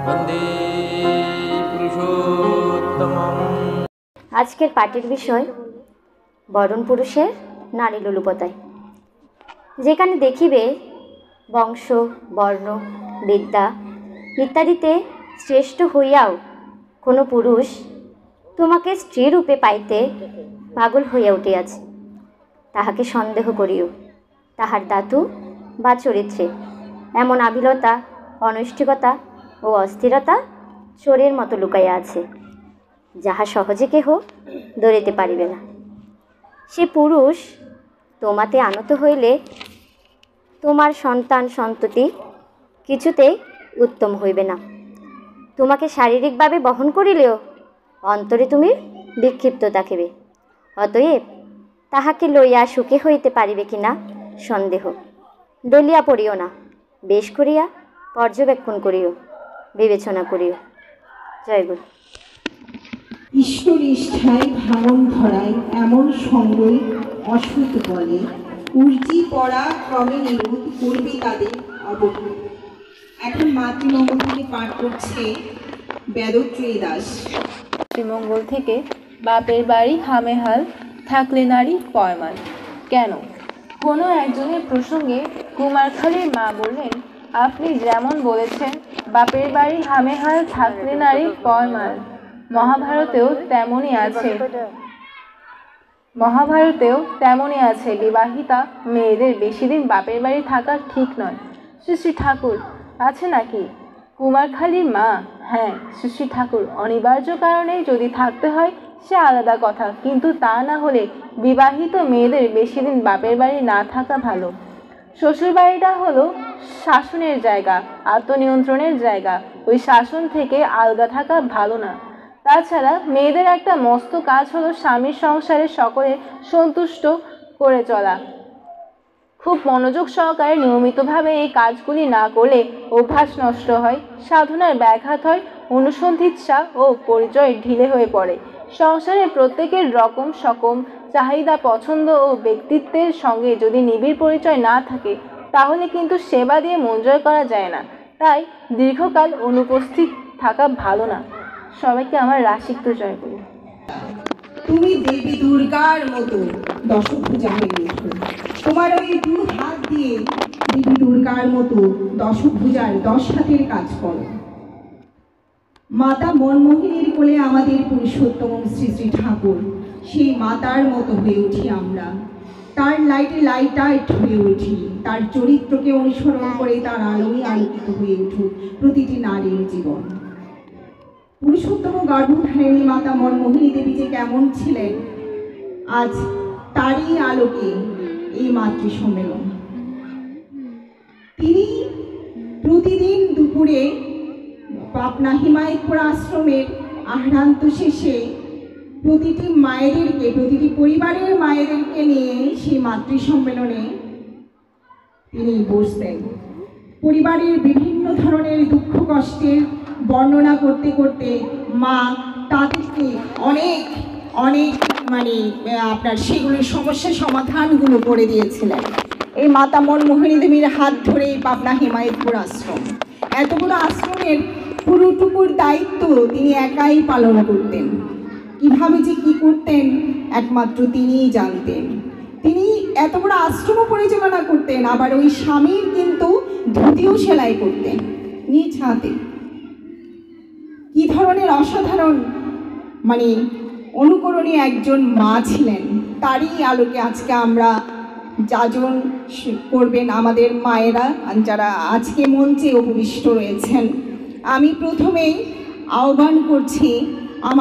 वन्दे पुरुषोत्तमम्। আজকের পাঠের বিষয় বরণ পুরুষের নারী লোলুপতায়। যেখানে দেখিবে বংশ, বর্ণ, বিদ্যা ইত্যাদিতে শ্রেষ্ঠ হইয়াও কোনো পুরুষ তোমাকে স্ত্রীরূপে পাইতে পাগল হইয়া উঠিয়াছে, তাহাকে সন্দেহ করিও। তাহার ধাতু বা চরিত্রে এমন আবিলতা, অনৈষ্ঠিকতা ও অস্থিরতা চোরের মতো লুকাইয়া আছে, যাহা সহজে কেহ ধরিতে পারিবে না। সে পুরুষ তোমাতে আনত হইলে তোমার সন্তান সন্ততি কিছুতেই উত্তম হইবে না। তোমাকে শারীরিকভাবে বহন করিলেও অন্তরে তুমি বিক্ষিপ্ত থাকিবে। অতএব তাহাকে লইয়া সুখে হইতে পারিবে কিনা সন্দেহ। ডলিয়া পড়িও না, বেশ করিয়া পর্যবেক্ষণ করিও, বিবেচনা করিও। জয় গুরু। ঈশ্বরিষ্ঠায় ভাঙন ধরায় এমন সঙ্গই অসুত বলে, উর্জি পড়া ক্রমে নিরোধ করবে তাদের অবগত। এখন মাতৃমঙ্গল থেকে পাঠ করছে বেদত্রয়ী দাস। শ্রীমঙ্গল থেকে বাপের বাড়ি হামেহাল থাকলে নারী পয়মান কেন? কোনো একজনের প্রসঙ্গে কুমারখালীর মা বললেন, আপনি যেমন বলেছেন বাপের বাড়ি হামেহাল থাকলে নারী পয়মান, মহাভারতেও তেমনই আছে বিবাহিতা মেয়েদের বেশি দিন বাপের বাড়ি থাকা ঠিক নয়। শ্রী শ্রী ঠাকুর আছে নাকি? কুমারখালীর মা: হ্যাঁ শ্রী শ্রী ঠাকুর, অনিবার্য কারণে যদি থাকতে হয় সে আলাদা কথা, কিন্তু তা না হলে বিবাহিত মেয়েদের বেশি দিন বাপের বাড়ি না থাকা ভালো। শ্বশুর বাড়িটা হলো শাসনের জায়গা, আত্মনিয়ন্ত্রণের জায়গা, ওই শাসন থেকে আলগা থাকা ভালো না। তাছাড়া মেয়েদের একটা মস্ত কাজ হলো স্বামীর সংসারে সকলে সন্তুষ্ট করে চলা। খুব মনোযোগ সহকারে নিয়মিতভাবে এই কাজগুলি না করলে অভ্যাস নষ্ট হয়, সাধনার ব্যাঘাত হয়, অনুসন্ধিৎসা ও পরিচয় ঢিলে হয়ে পড়ে। সংসারে প্রত্যেকের রকম সকম চাহিদা, পছন্দ ও ব্যক্তিত্বের সঙ্গে যদি নিবিড় পরিচয় না থাকে তাহলে কিন্তু সেবা দিয়ে মন জয় করা যায় না। তাই দীর্ঘকাল অনুপস্থিত থাকা ভালো না। সবাইকে আমার রাশিক্য জয় করি। তুমি দেবী দুর্গার মতো দশভুজা হয়ে ওঠো। তোমার ওই দু হাত দিয়ে দেবী দুর্গার মতো দশভুজার 10 হাতের কাজ করো। মাতা মনমোহিনীর কোলে আমাদের পুরুষোত্তম শ্রী শ্রী ঠাকুর, সেই মাতার মতো হয়ে উঠি আমরা। তার লাইটে লাইটাইট হয়ে উঠি, তার চরিত্রকে অনুসরণ করে তার আলোয় আলোকিত হয়ে উঠুক প্রতিটি নারীর জীবন। পুরুষোত্তম গর্ভধারিণী মাতা মনমোহিনী দেবী যে কেমন ছিলেন, আজ তারই আলোকে এই মাতৃ সম্মেলন। তিনি প্রতিদিন দুপুরে পাবনা হিমায়তপুর আশ্রমের আহ্রান্ত শেষে প্রতিটি মায়েদেরকে, প্রতিটি পরিবারের মায়েদেরকে নিয়ে সেই মাতৃ সম্মেলনে তিনি বসতেন। পরিবারের বিভিন্ন ধরনের দুঃখ কষ্টের বর্ণনা করতে করতে মা তাদেরকে অনেক আপনার সেগুলোর সমস্যা সমাধানগুলো করে দিয়েছিলেন। এই মাতা মনমোহিনী দেবীর হাত ধরে পাবনা হিমায়তপুর আশ্রম, এতগুলো আশ্রমের পুরোটুকুর দায়িত্ব তিনি একাই পালন করতেন। কিভাবে যে কি করতেন একমাত্র তিনিই জানতেন। তিনি এত বড় আশ্রম পরিচালনা করতেন, আবার ওই স্বামীর কিন্তু ধুতিও সেলাই করতেন নিজ হাতে। কি ধরনের অসাধারণ অনুকরণীয় একজন মা ছিলেন, তারই আলোকে আজকে আমরা যাজন করবেন আমাদের মায়েরা যারা আজকে মঞ্চে উপবিষ্ট রয়েছেন। আমি প্রথমেই আহ্বান করছি